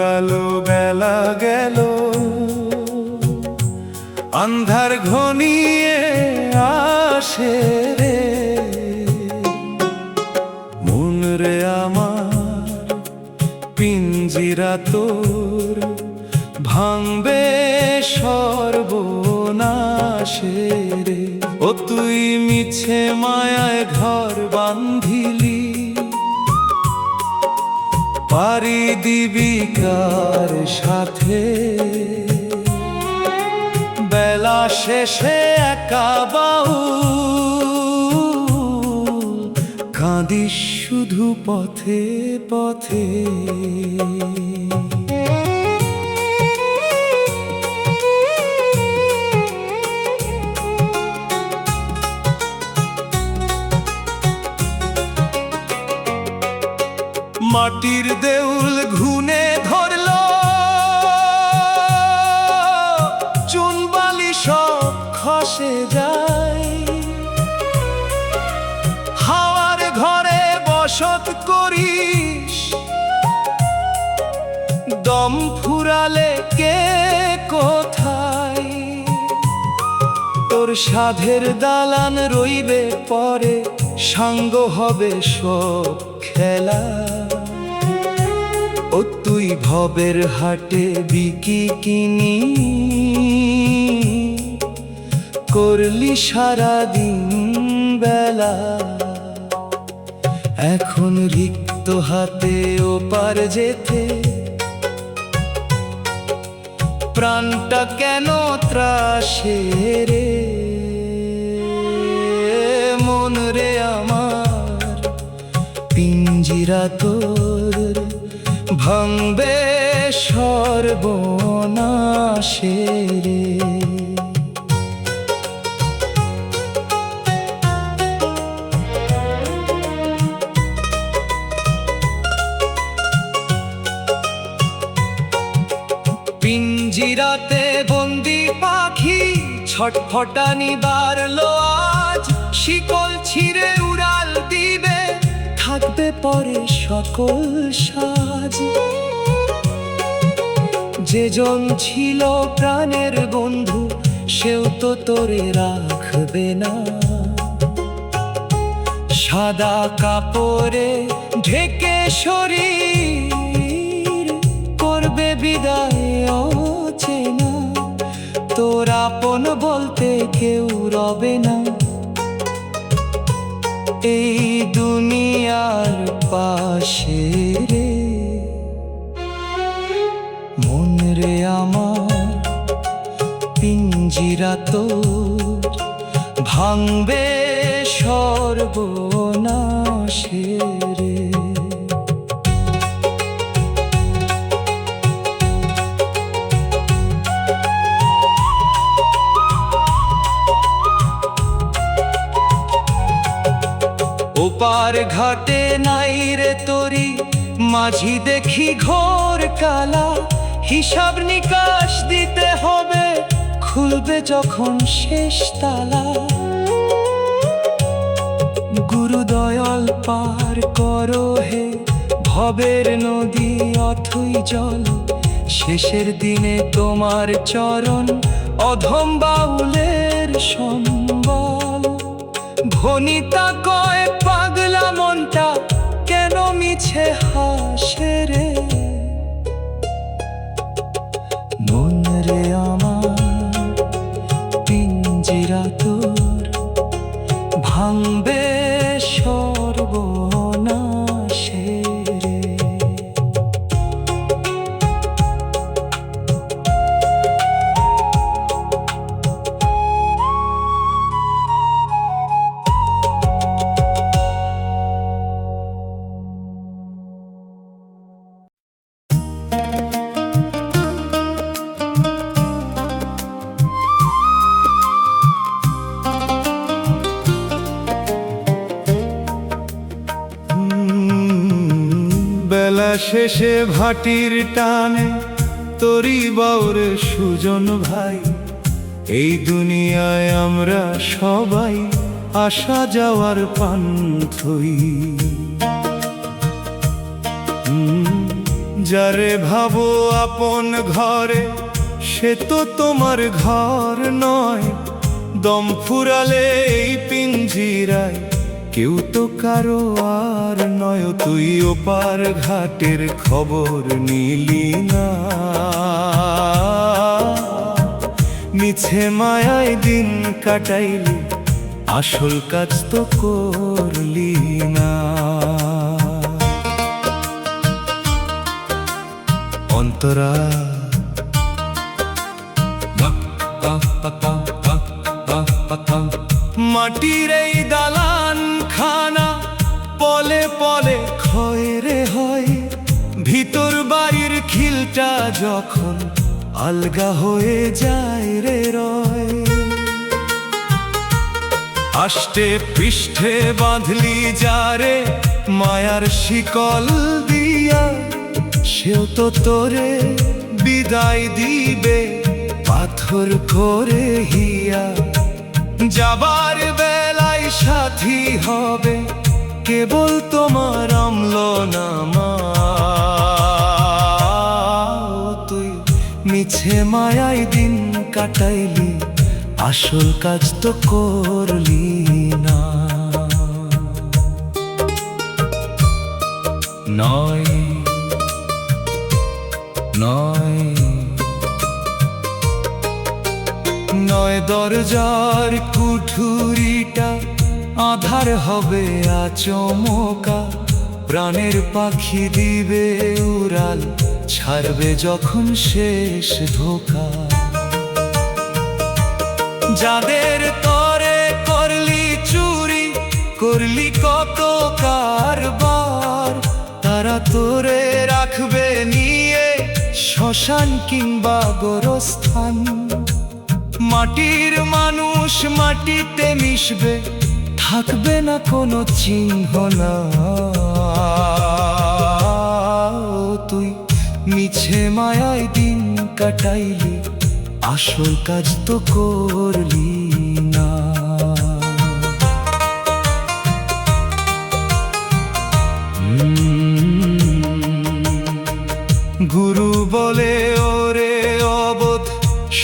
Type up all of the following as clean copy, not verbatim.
ফুরালো বেলা গেল, আন্ধার ঘনিয়ে আসে রে। মন রে আমার পিঞ্জিরা তোর ভাঙবে সর্বনাশে রে। ও তুই মিছে মায়ায় ঘর বান্ধিলি, পারি দিবি কার সাথে? বেলা শেষে একা বাউল, কাঁদিস শুধু পথে পথে। মাটির দেউল ঘুনে ধরল, চুনবালি সব খসে যায়। হাওয়ার ঘরে বসত করিস, দম ফুরালে কে কোথায়? তোর সাধের দালান রইবে পরে, সাঙ্গ হবে সব খেলা। ও তুই ভবের হাটে বিকি কিনি করলি সারাদিন বেলা। এখন রিক্ত হাতে ওপার যেতে, প্রাণটা কেন ত্রাসে রে? মন রে আমার পিঞ্জিরা তোর ভাঙবে সর্বনাশে রে। পিঞ্জিরাতে বন্দি পাখি ছটফটানি বাড়লো আজ। শিকল ছিঁড়ে উড়াল দিবে, থাকবে পরে সকল সাজ। যেজন ছিল প্রাণের বন্ধু, সেও তো তোরে রাখবে না। সাদা কাপড়ে ঢেকে শরীর করবে বিদায় অচেনা। তোর আপন বলতে কেউ রবে না এই দুনিয়ার পাশে রে। মন রে আমার পিঞ্জিরা তোর ভাঙবে সর্বনাশে রে। ওপার ঘাটে নাই রে তরি, মাঝি দেখি ঘোর কালা। হিসাব নিকাশ দিতে হবে, খুলবে যখন শেষ তালা। গুরুদয়াল পার করো হে ভবের নদী অথই জল। শেষের দিনে তোমার চরণ অধম বাউলের সম্বল। ভনিতা কয় পাগলা মনটা কেন মিছে হাসে রে? মন রে আমার পিঞ্জিরা তোর ভাঙবে সর্বনাশে রে। বেলা শেষে ভাটির টানে তরি বাউরে সুজন ভাই। এই দুনিয়ায় আমরা সবাই আসা যাওয়ার পান্থই। যারে ভাবো আপন ঘরে সে তো তোমার ঘর নয়। দম ফুরালে এই পিঞ্জিরায় কেউ তো কারো আর নয়। তুই ওপার ঘাটের খবর নিলি না, মিছে মায়ায় দিন কাটাইলি, আসল কাজ তো করলি না। অন্তরা মাটির এই দালান খানা পলে পলে ক্ষয় রে হয়। ভিতর বাড়ির খিলটা যখন আলগা হয়ে যায় রে রয়। আষ্টে পৃষ্ঠে বাঁধলি যারে মায়ার শিকল দিয়া, সেও তো তোরে বিদায় দিবে পাথর করে হিয়া। যাবার বেলায় সাথী হবে কেবল তোমার অম্লনামা। তুই মিছে মায়ায় দিন কাটাইলি, আসল কাজ তো করলি না। নয় নয় নয় দরজার কুঠুরিটা আধার হবে আচমকা। প্রাণের পাখি দিবে উড়াল, ছাড়বে যখন শেষ ধোকা। যাদের তরে করলি চুরি, করলি কত কারবার, তারা তোরে রাখবে নিয়ে শ্মশান কিংবা গোরস্থান। মাটির মানুষ মাটিতে মিশবে, থাকবে না কোনো চিহ্ন না। তুই মিছে মায়ায় দিন কাটাইলি, আসল কাজ তো করলি না। গুরু বলে ওরে অবোধ,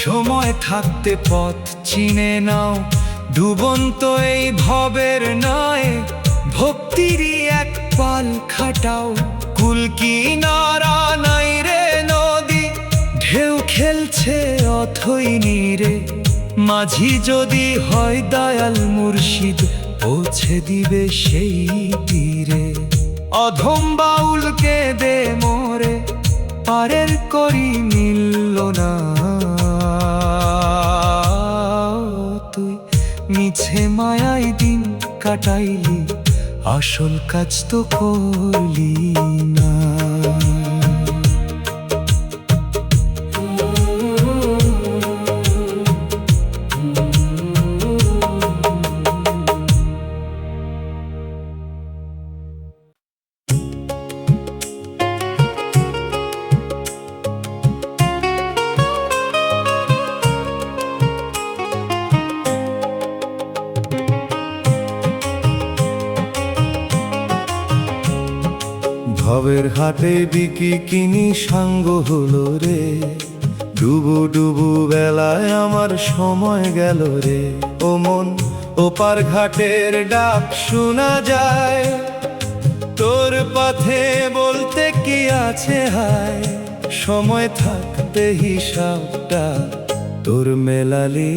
সময় থাকতে পথ চিনে নাও। ডুবন্ত এই ভবের নয়, ভক্তিরই এক পাল খাটাও। কুল কিনারা নাই রে নদী, ঢেউ খেলছে অথই নীরে। মাঝি যদি হয় দয়াল মুর্শিদ, পৌঁছে দিবে সেই তীরে। অধম বাউলকে দে মোরে, পারের করি মিলল না। তুই মিছে মায়ায় দিন কাটাইলি, আসল কাজ তো করলি না। ভবের হাটে বিকি কিনি সাঙ্গ হলো রে। ডুবু ডুবু বেলায় আমার সময় গেল রে। ও মন ওপার ঘাটের ডাক শোনা যায়, তোর পথে বলতে কি আছে হায়। সময় থাকতে হিসাবটা তোর মেলালি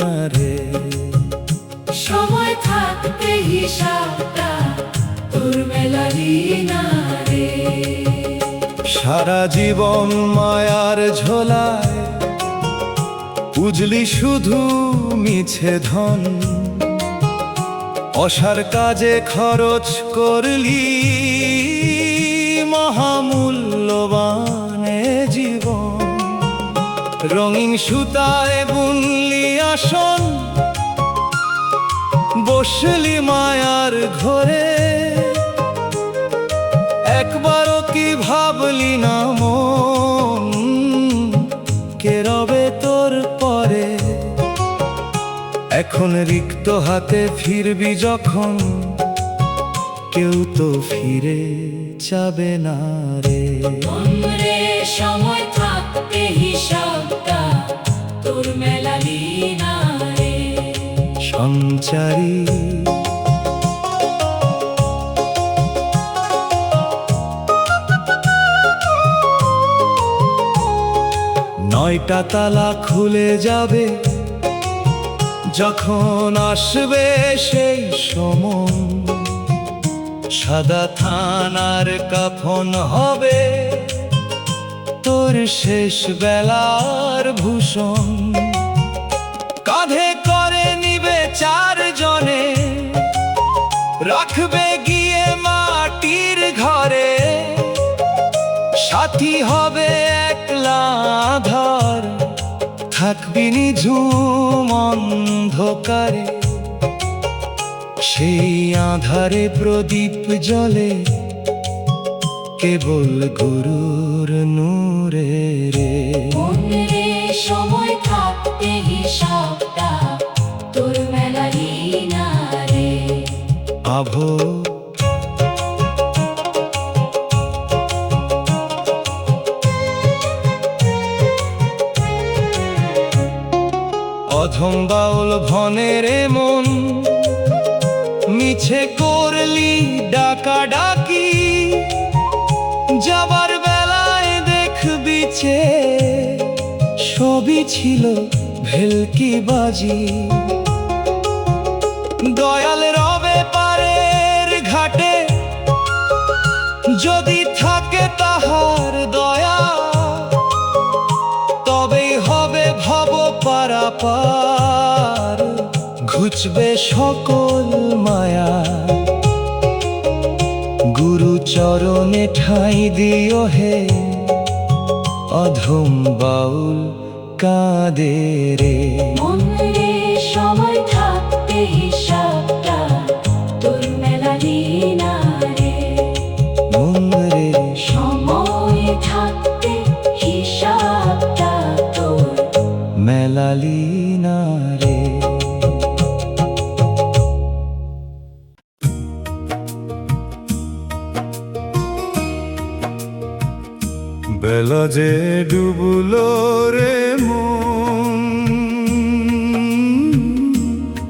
না রে। সময় থাকতে হিসাবটা তোর মেলালি না রে। সারা জীবন মায়ার ঝোলায় উজলি শুধু মিছে ধন। অসার কাজে খরচ করলি মহামূল্যবান জীবন। রঙিন সুতায় বুনলি আসন, বসলি মায়ার ঘরে। একবারও কি ভাবলি না মন, কে রবে তোর পরে। এখন রিক্ত হাতে ফিরবি যখন, কেউ তো ফিরে যাবে না রে। মনরে সময় থাকতে হিসাবটা তোর মেলালি না রে। সঞ্চারী নয়টা তালা খুলে যাবে যখন আসবে সেই সময়। সাদা থানার কাফন হবে তোর শেষ বেলার ভূষণ। কাঁধে করে নিবে চারজনে, রাখবে গিয়ে মাটির ঘরে। সাথী হবে একলা আধার, থাকবি নিঝুম অন্ধকারে। সেই আধারে প্রদীপ জ্বলে কেবল গুরুর নূরে রে। মনরে সময় থাকতে হিসাবটা তোর মেলালি না রে। আভো অধম বাউল ভনের মন, মিছে করলি ডাকাডাকি। যাবার বেলায় দেখবি চে সবই ছিল ভেলকি বাজি। দয়াল রবে পারের ঘাটে, যদি থাকে তাহার দয়া। তবেই হবে ভব পারাপার, ঘুচবে সকল মায়া। গুরু চরণে ঠাঁই দিও হে, অধম বাউল কাঁদে রে। মনরে সময় থাকতে হিসাবটা তোর মেলালি না রে। মনরে সময় থাকতে হিসাবটা তোর মেলালি না রে। বেলা যে ডুবলো রে মন,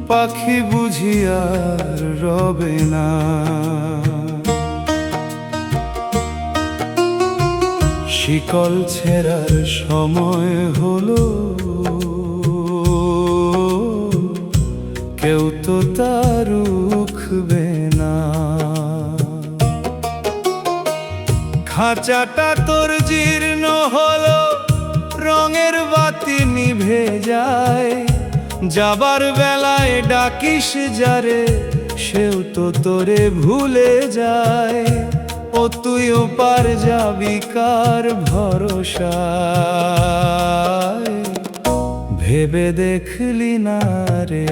পাখি বুঝি আর রবে না। শিকল ছেঁড়ার সময় হলো, কেউ তো তা রুখবে না। খাঁচাটা তোর জীর্ণ হলো, রঙের বাতি নিভে যায়। যাবার বেলায় ডাকিস যারে, সেও তো তোরে ভুলে যায়। ও তুইও পার যাবি কার ভরসায়, ভেবে দেখলি না রে।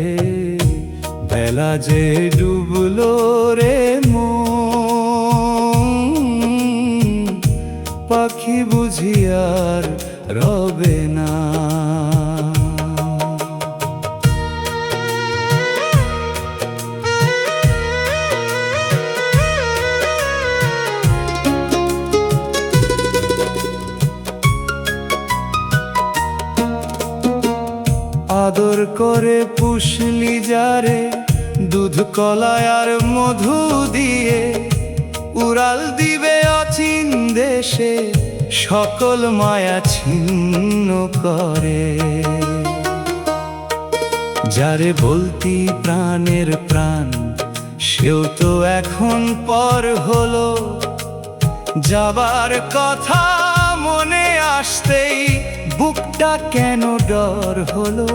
বেলা যে ডুবলো রে মন, পাখি বুঝি আর রবে না। আদর করে পুষলি যারে, দুধ কলায় আর মধু দিয়ে। উড়াল দিবে অচিন দেশে, সকল মায়া ছিন্ন করে। যারে বলতি প্রাণের প্রাণ, সেও তো এখন পর হলো। যাবার কথা মনে আসতেই বুকটা কেন ডর হলো।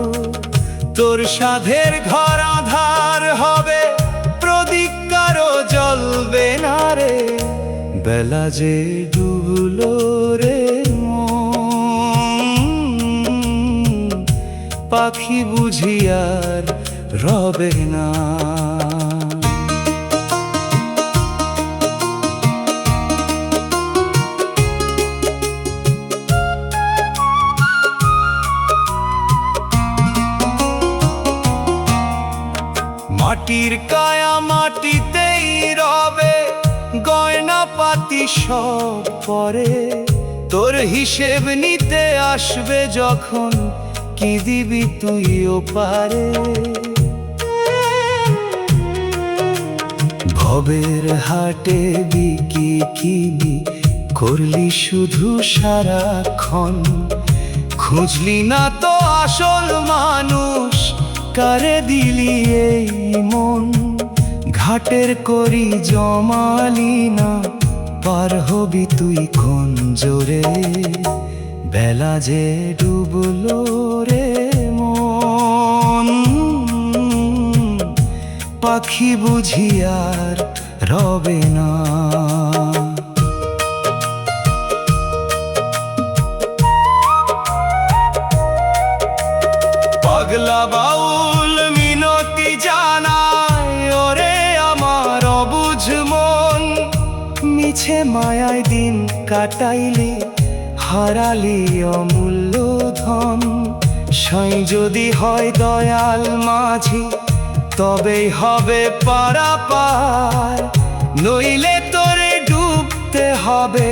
তোর সাধের ঘর আধার হবে, প্রদীপ কারো জ্বলবে না রে। বেলা যে ডুবলো রে মন, পাখি বুঝি আর রবে না। মাটির কায়া মাটিতেই রবে, গয়না পাতি সব পরে, তোর হিসেব নিতে আসবে যখন, কি দিবি তুইও পারে। ভবের হাটে বিকি কিনি করলি শুধু সারাক্ষণ, খুঁজলি না তো আসল মানুষ, কারে দিলি এই মন। ঘাটের করি জমালি না, পার হবি তুই কোন জোরে, বেলা যে ডুবলো রে মন। পাখি বুঝি আর রবে না। পাগলা বাউল মিনতি জানায়, ওরে আমার অবুঝ মন। মিছে মায়ায় দিন কাটাইলি, হারালি অমূল্য ধন। সাই যদি হয় দয়াল মাঝি, তবেই হবে পারাপার, নইলে তোরে ডুবতে হবে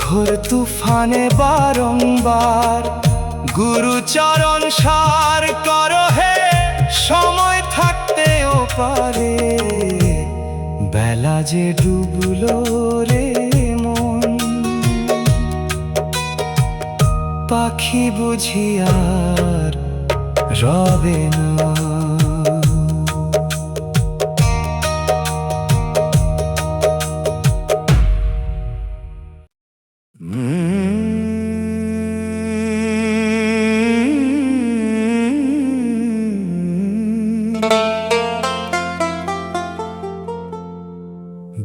ঘোর তুফানে বারংবার। গুরুচরণ সার করো হে, সময় থাকতেও পারে, বেলা যে ডুবলো রে মন। পাখি বুঝি আর রবে না।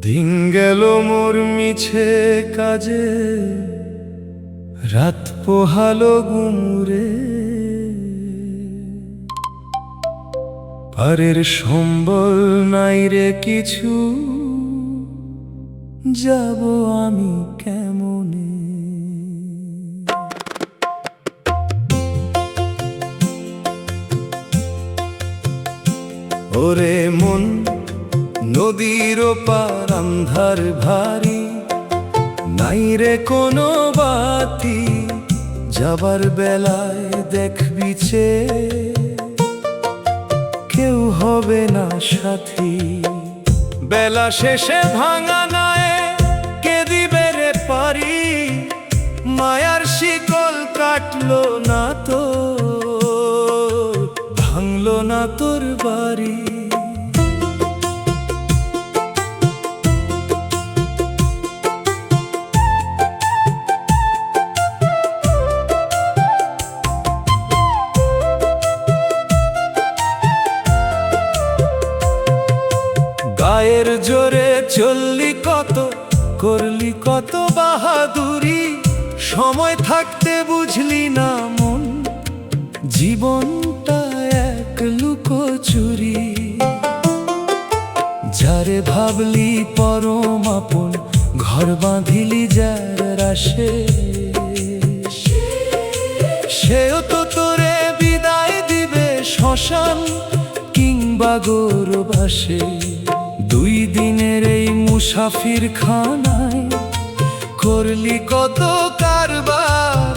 দিন গেল মোর মিছে কাজে, রাত পোহালো গুমরে। পারের সম্বল নাই রে কিছু, যাব আমি কেমনে। ওরে মন নদীর পার আন্ধার ভারী, নাই রে কোনো বাতি, যাবার বেলায় দেখবি চে, কেউ হবে না সাথী। বেলা শেষে ভাঙা নায়ে কে দিবে রে পারি, মায়ার শিকল কাটলো না তো, ভাঙলো না তোর বাড়ি। গায়ের জোরে চললি কত, করলি কত বাহাদুরি, সময় থাকতে বুঝলি না মন, জীবনটা এক লুকোচুরি। যারে ভাবলি পরম আপন, ঘর বাঁধিলি যার আসে, সেও তো তোরে বিদায় দিবে শ্মশান কিংবা গৌরবাসে। দুই দিনের এই মুসাফির খানায় করলি কত কারবার,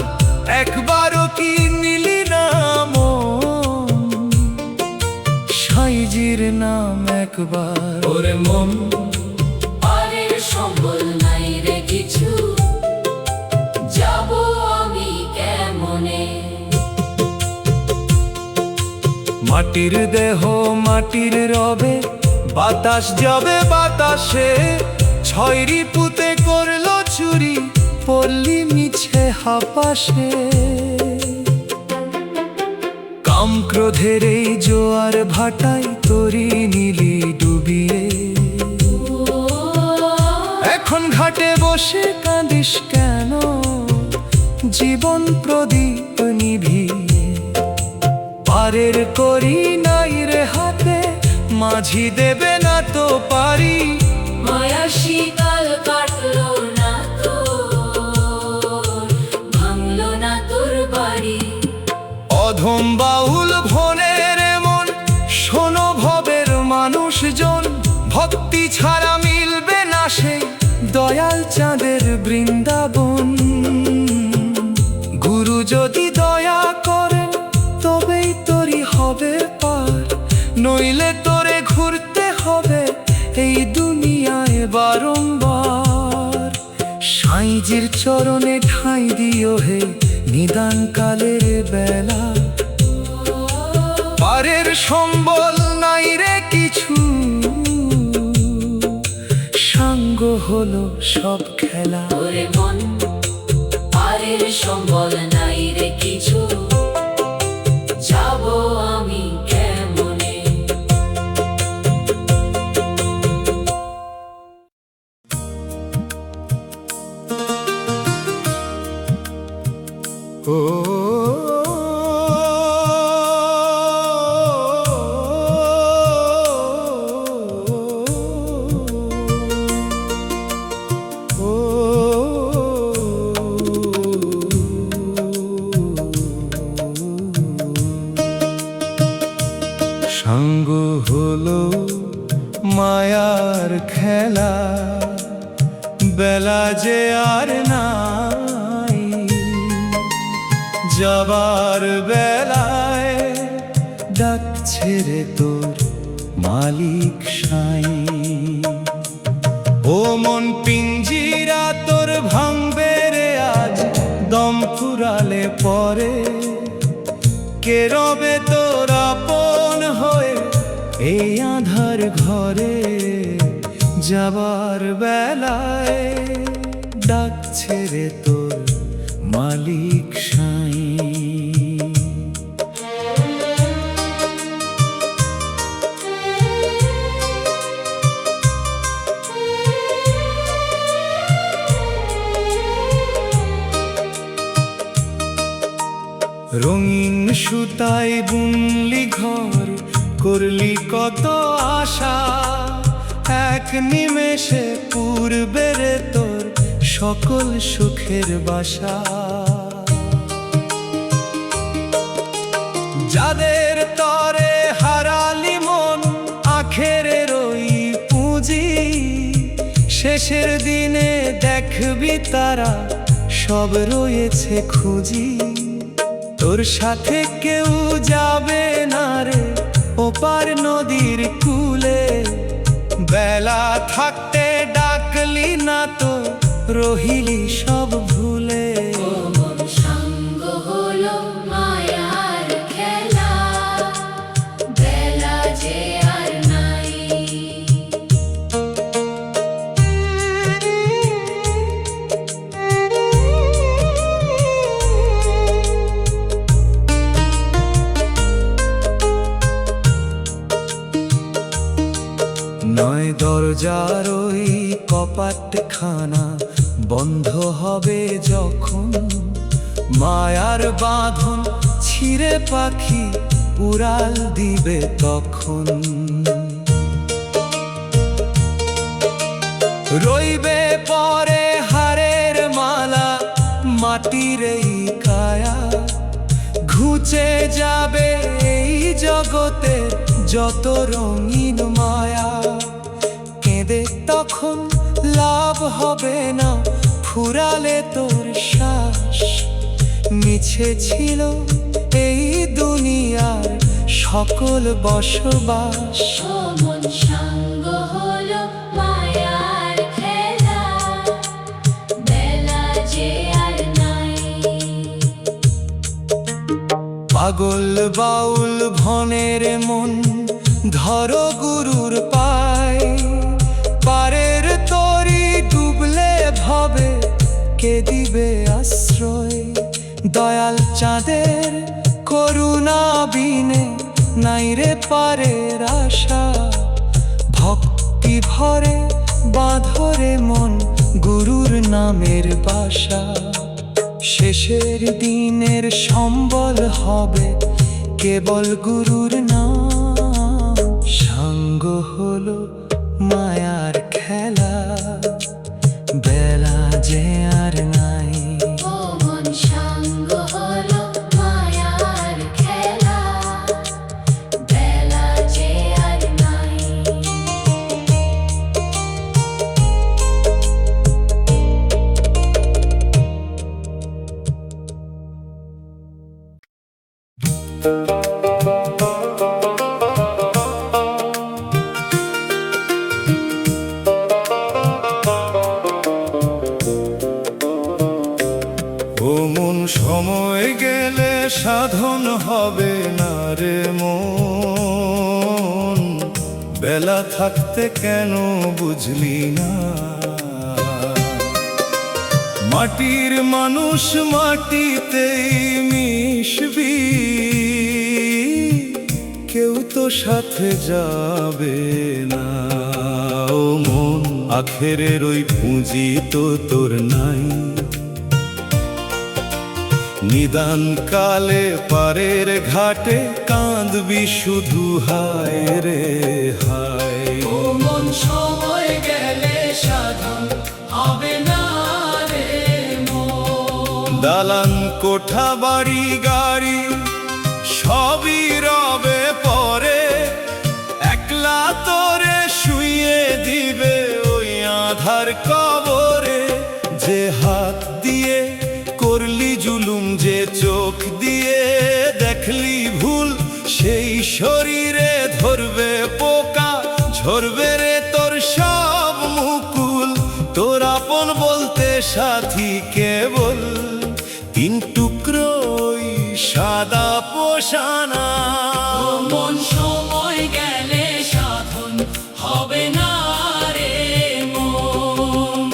একবারও কি নিলি না মন, সাইজির নাম একবার। ওরে মন পারের সম্বল নাই রে কিছু, যাব আমি কেমনে। মাটির দেহ মাটির রবে, বাতাস যাবে বাতাসে। ছয়রি পুঁতে করলো চুরি, পড়লি মিছে হাপাসে। কাম ক্রোধের এই জোয়ার ভাটাই তরি নীলি ডুবিয়ে। এখন ঘাটে বসে কাঁদিস কেন, জীবন প্রদীপ নিভিয়ে। পারের করি নাই রে হাতে, মাঝি দেবে না তো পারি, মায়া শিকল কাটলো না তো, ভাঙলো না তোর বাড়ি। অধম বাউল ভনের মন, শোনো ভবের মানুষজন, ভক্তি ছাড়া মিলবে না সেই দয়াল চাঁদের বৃন্দাবন। গুরু যদি দয়া করেন তবেই তোরই হবে পার, নইলে তোরে ঘুরতে হবে এই দুনিয়ায় বারংবার। সাইজির চরণে ঠাঁই দিও হে নিদান কালের বেলা, পারের সম্বল নাই রে কিছু, সাঙ্গ হলো সব খেলা। ওরে মন, পারের সম্বল নাই রে কিছু, যাব আমি কেমনে। ও সাঙ্গ হলো মায়ার খেলা, বেলা যে আর নাই, যাবার বেলায় ডাকছে রে তোর মালিক সাই। ও মন পিঞ্জিরা তোর ভাঙবে রে আজ, দম ফুরালে পরে কে রবে তোর আপন হয়ে এই আঁধার ঘরে। যাবার বেলায় ডাকছে রে তোর মালিক সাই। রঙিন সুতায় বুনলি ঘর, করলি কত আশা, এক নিমেষে পূর্বে রে তোর সকল সুখের বাসা। যাদের তরে হারালি মন আখেরের ওই পুঁজি, শেষের দিনে দেখবি তারা সব রয়েছে খুঁজি। তোর সাথে কেউ যাবে না রে ওপার নদীর কূলে, বেলা থাকতে ডাকলি না তো রহিলি সব ভুলে। ও মন, সাঙ্গ হলো মায়ার খেলা, বেলা যে আর নাই। নয় দরজার ওই কপাটখানা বন্ধ হবে যখন, মায়ার বাঁধন ছিঁড়ে পাখি উড়াল দিবে তখন। রইবে পরে হারের মালা মাটির এই কায়া, ঘুচে যাবে এই জগতে যত রঙিন মায়া। কেঁদে তখন লাভ হবে না, ফুরালে তোর শ্বাস, মিছে ছিল এই দুনিয়ার সকল বসবাস। ও মন, সাঙ্গ হলো মায়ার খেলা, বেলা যে আর নাই। পাগল বাউল ভনের মন ধরো গুরুর পায়, পারের তরি ডুবলে ভবে কে দিবে আশ্রয়। দয়াল চাঁদের করুণা বিনে নাই রে পারের আশা, ভক্তি ভরে বাঁধরে মন গুরুর নামের বাসা। শেষের দিনের সম্বল হবে কেবল গুরুর নাম, সাঙ্গ হলো মায়ার খেলা, বেলা যে আর নাই। ও মন, সাঙ্গ হলো মায়ার খেলা, বেলা যে আর নাই। সাধন হবে না রে মন, বেলা থাকতে কেন বুঝলি না? মাটির মানুষ মাটিতেই মিশবি, কেউ তো সাথে যাবে না। ও মন, আখেরের ওই পুঁজি তো তোর নাই, নিদান কালে পারের ঘাটে কাঁদবি শুধু হায় রে হায়। ও মন, সময় গেলে সাধন হবে না রে মন। দালান কোঠা বাড়ি গাড়ি সবই রবে পরে, একলা তোরে শুইয়ে দিবে ওই আধার কবরে। যে হাত দিয়ে করলি জুলুম, যে চোখ দিয়ে দেখলি ভুল, সেই শরীরে ধরবে পোকা, ঝরবে রে তোর সব মুকুল। তোর আপন বলতে সাথী কেবল তিন টুকরোই সাদা পোষানা। ও মন, সময় গেলে সাধন হবে না রে মন।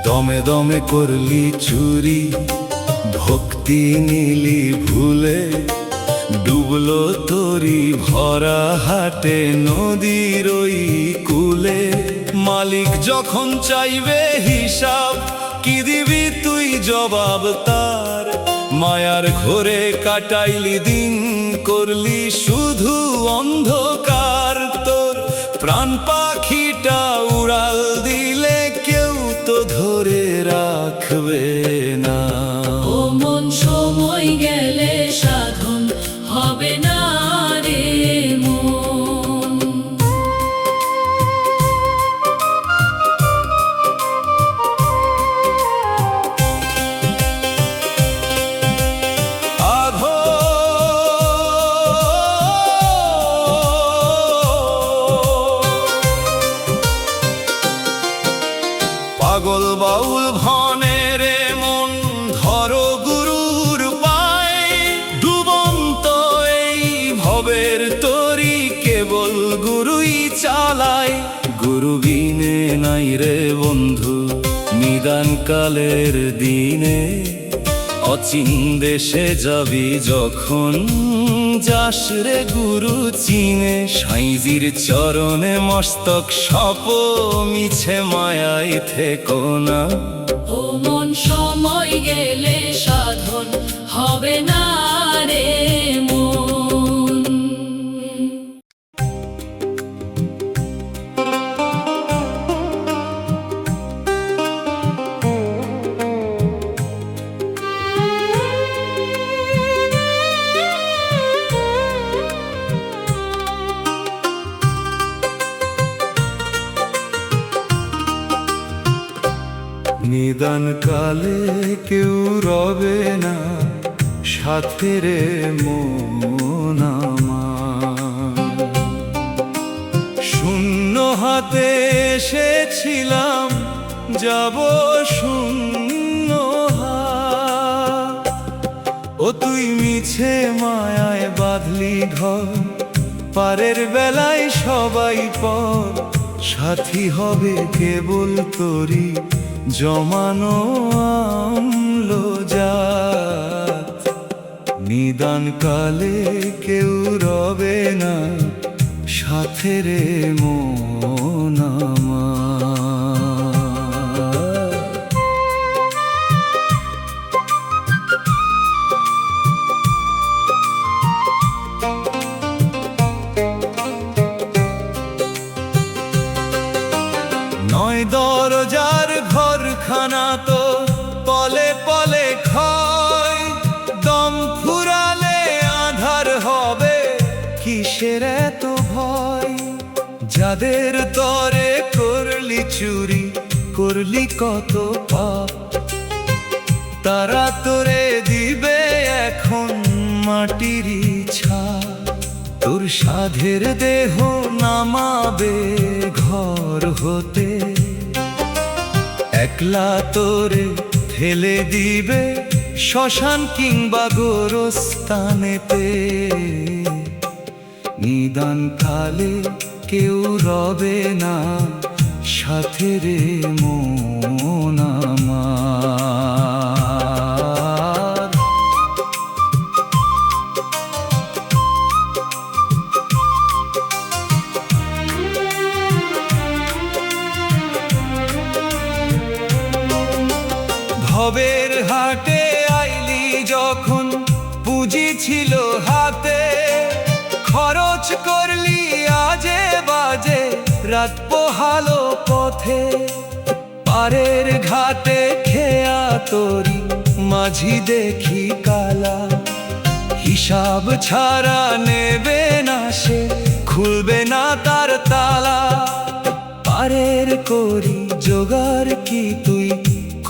দমে দমে করলি চুরি, ভক্তি নিলি ভুলে, ডুবলো তোরি ভরা হাটে নদীর ওই কূলে। মালিক যখন চাইবে হিসাব, কি দিবি তুই জবাব তার? মায়ার ঘোরে কাটাইলি দিন, করলি শুধু অন্ধকার। তোর প্রাণ পাখিটা উড়াল দিলে কেউ তো ধরে রাখবে না। ও মন, সময় গেলে সাধন হবে না রে মন। আঘো পাগল বাউল ভনে রে মন, ধরো গুরুর পায়। ডুবন্ত এই ভবের তরি কেবল গুরুই চালায়। গুরু বিনে নাই রে বন্ধু নিদান কালের দিনে, অচিন দেশে যাবি যখন, যাস রে গুরু চিনে। সাইজির চরণে মস্তক সপ, মিছে মায়াই থেকো না। ও মন, সময় গেলে সাধন হবে না রে মন। নিদান কালে কেউ রবে না সাথে রে মন আমার। শূন্য হাতে এসেছিলাম, যাব শূন্য হাত। ও তুই মিছে মায়ায় বাঁধলি ঘর, পারের বেলায় সবাই পর। সাথী হবে কেবল তোরি জমানো আমলো জাত। নিদান কালে কেউ রবে না সাথে রে মন আমার। নয় দরজার ঘরখানা তো পলে পলে ক্ষয়, দম ফুরালে আধার হবে কিসের এত ভয়? যাদের তরে করলি চুরি, করলি কত পাপ, তারা তোরে দিবে এখন মাটিরই ছাপ। সাধের দেহ নামাবে ঘর হতে, একলা তোরে ফেলে দিবে শ্মশান কিংবা গোরস্থানেতে। নিদান কালে কেউ রবে না সাথে রে মন আমার। ভবের হাটে আইলি যখন পুঁজি ছিল হাতে, খরচ করলি আজে বাজে রাত পোহালো পথে। পারের ঘাটে খেয়া তোরি মাঝি দেখি কালা, হিসাব ছাড়া নেবে না সে, খুলবে না তার তালা। পারের করি জোগাড় কি তুই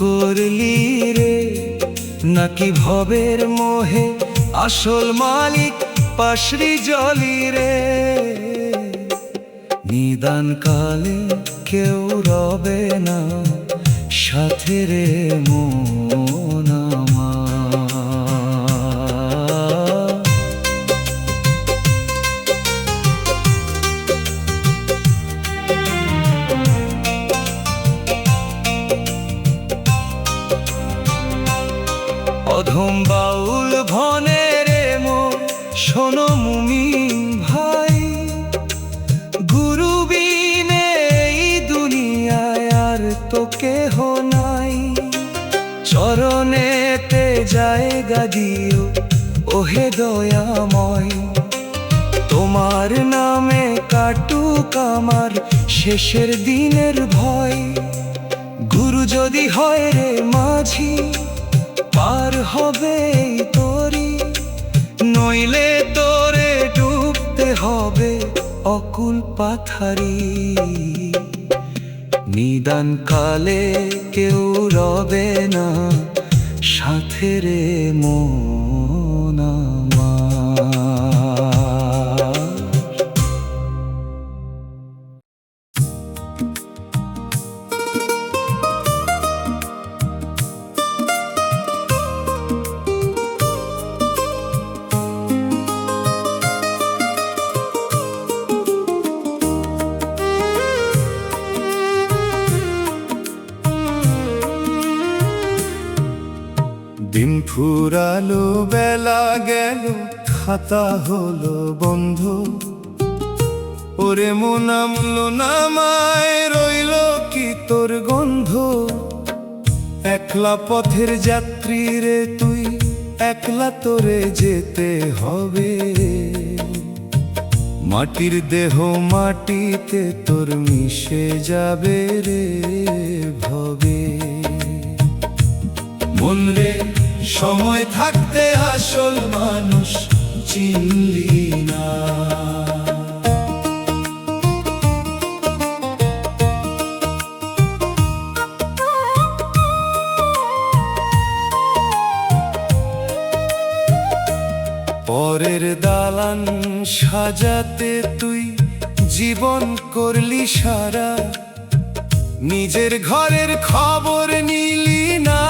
করলি রে, নাকি ভবের মোহে আসল মালিক পাশরি জলি রে। নিদান কালে কেউ রবে না সাথে রে মন আমার। অধম বাউল ভনে রে মোর শোনো মুমিন ভাই, গুরু বিনে এই দুনিয়ায় আর তো কেহ নাই। চরণেতে জায়গা দিও ওহে দয়াময়, তোমার নামে কাটুক আমার শেষের দিনের ভয়। গুরু যদি হয় রে মাঝি পার হবে এই তরি, নইলে তোরে ডুবতে হবে অকুল পাথারি। নিদান কালে কেউ রবে না সাথে রে মন আমার। দিন ফুরালো বেলা গেল খাতা হলো বন্ধ, ওরে মন আমলো নামায় রইল কি তোর গন্ধ। একলা পথের যাত্রী রে তুই, একলা তোরে যেতে হবে। মাটির দেহ মাটিতে তোর মিশে যাবে রে ভবে। মন রে সময় থাকতে আসল মানুষ চিনলি না, পরের দালান সাজাতে তুই জীবন করলি সারা, নিজের ঘরের খবর নিলি না,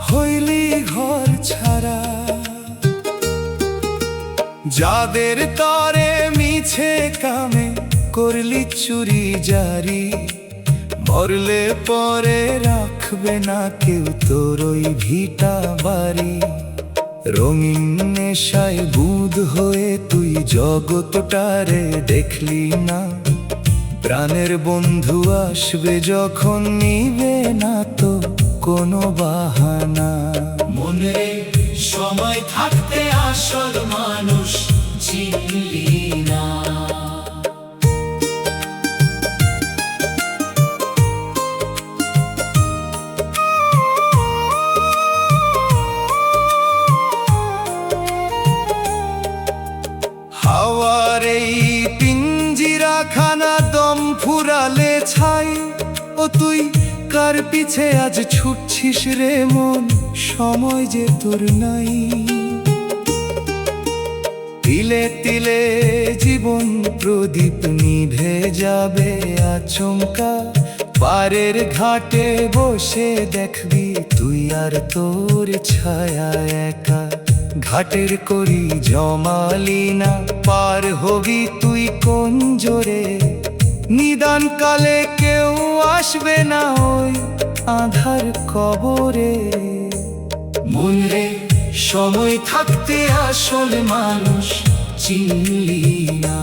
হইলি ঘর ছাড়া। যাদের তরে মিছে কামে করলি চুরি জারি, মরলে পরে রাখবে না কেউ তোর ওই ভিটা বাড়ি। রঙিন নেশায় বুধ হয়ে তুই জগৎটারে দেখলি না, প্রাণের বন্ধু আসবে যখন নিবে না তো কোনো বাহানা। মনে সময় থাকতে আসল মানুষ চিনলি না। হাওয়ার এই পিঞ্জিরাখানা দম ফুরালে ছাই, ও তুই কার পিছে আজ ছুটছিস রে মন, সময় যে তোর নাই। তিলে তিলে জীবন প্রদীপ নিভে যাবে আচমকা। পারের ঘাটে বসে দেখবি তুই আর তোর ছায়া একা। ঘাটের করি জমালি না, পার হবি তুই কোন জোরে। নিদান কালে কেউ আসবে না ওই আধার কবরে। মন রে সময় থাকতে আসল মানুষ চিনলি না।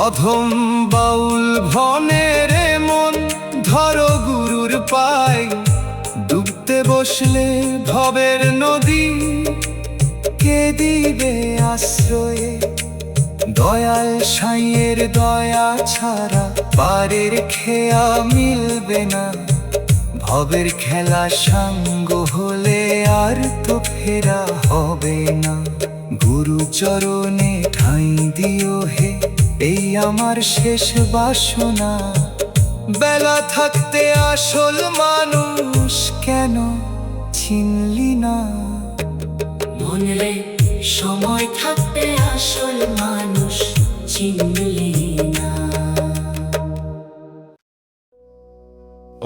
অধম বাউল ভনের মন ধরো গুরুর পায়। ডুবতে বসলে ভবের নদী কে দিবে আশ্রয়ে। দয়াল সাইয়ের দয়া ছাড়া পারের খেয়া মিলবে না। ভবের খেলা সাঙ্গ হলে আর তো ফেরা হবে না। গুরু চরণে ঠাঁই দিও হে, এই আমার শেষ বাসনা। বেলা থাকতে আসল মানুষ কেন চিনলি না। মন রে সময় থাকতে আসল মানুষ চিনলি না।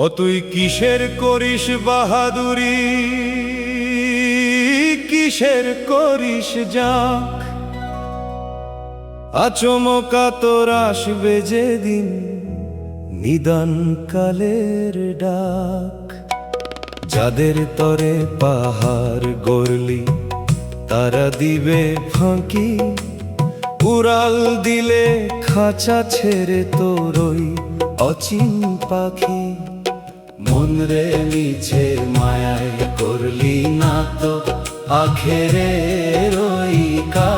ও তুই কিসের করিস বাহাদুরি, কিসের করিস জাক। আচমকা তোর আসবে যেদিন নিদান কালের ডাক। যাদের তরে পাহাড় গড়লি তারা দিবে ফাঁকি। উড়াল দিলে খাঁচা ছেড়ে তোর ওই অচিন পাখি। মন রে মিছে মায়ায় করলি না তো আখেরের ওই কাজ।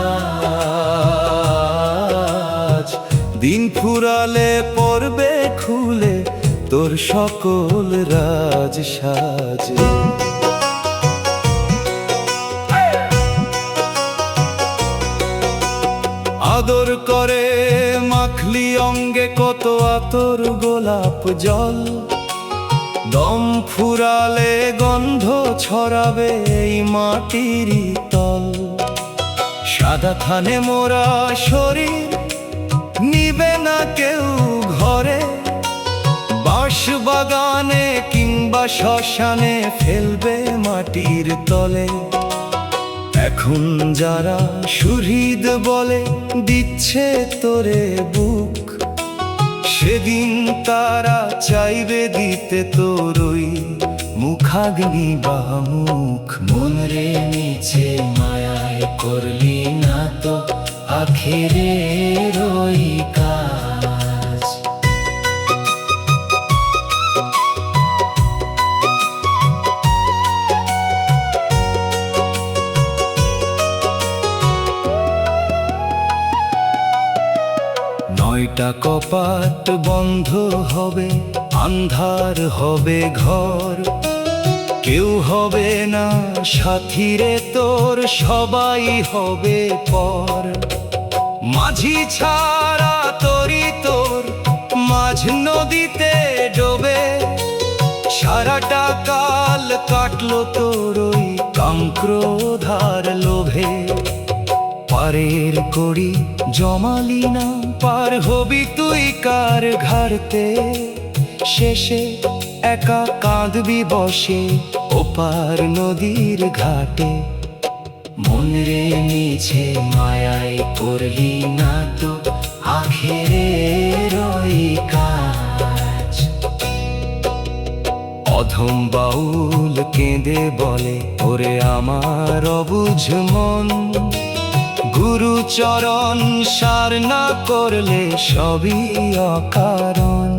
দিন ফুরালে পড়বে খুলে তোর সকল রাজ সাজ। আদর করে মাখলি অঙ্গে কত আতর গোলাপ জল। দম ফুরালে গন্ধ ছড়াবে এই মাটিরই তল। সাদা থানে মোরা শরীর নিবে না কেউ ঘরে। বাঁশ বাগানে কিংবা শ্মশানে ফেলবে মাটির তলে। এখন যারা সুহৃদ বলে দিচ্ছে তোরে বুক, সেদিন তারা চাইবে দিতে তোর ওই মুখাগ্নি বা মুখ। মন রে মিছে মায়ায় করলি না তো আখেরের ওই কাজ। নয়টা কপাট বন্ধ হবে, আন্ধার হবে ঘর। কেউ হবে না সাথী রে তোর, সবাই হবে পর। মাঝি ছাড়া তরি তোর মাঝ নদীতে ডোবে। সারাটা কাল কাটলো তোর ওই কাঙ্ক্রোধার লোভে। পারের করি জমালি না, পার হবি তুই কার ঘাড়তে। শেষে একা কাঁদবি বসে ওপার নদীর ঘাটে। মন রে মিছে মায়ায় করলি না তো আখেরের ওই কাজ। অধম বাউল কেঁদে বলে ওরে আমার অবুঝ মন। গুরু চরণ সার না করলে সবই অকারণ।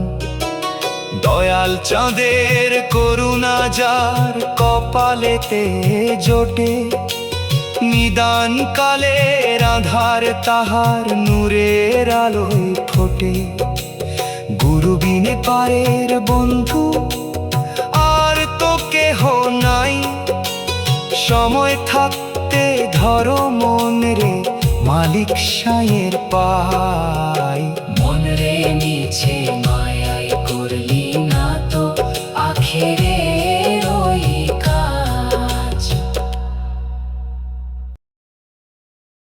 দয়াল চাঁদের করুণা যার কপালেতে জোটে। নিদান কালের আধার তাহার নূরের আলোয় ফোটে। গুরু বিনে পারের বন্ধু আর তো কেহ নাই। সময় থাকতে ধরো মন রে মালিক সায়ের পায়। মন রে মিছে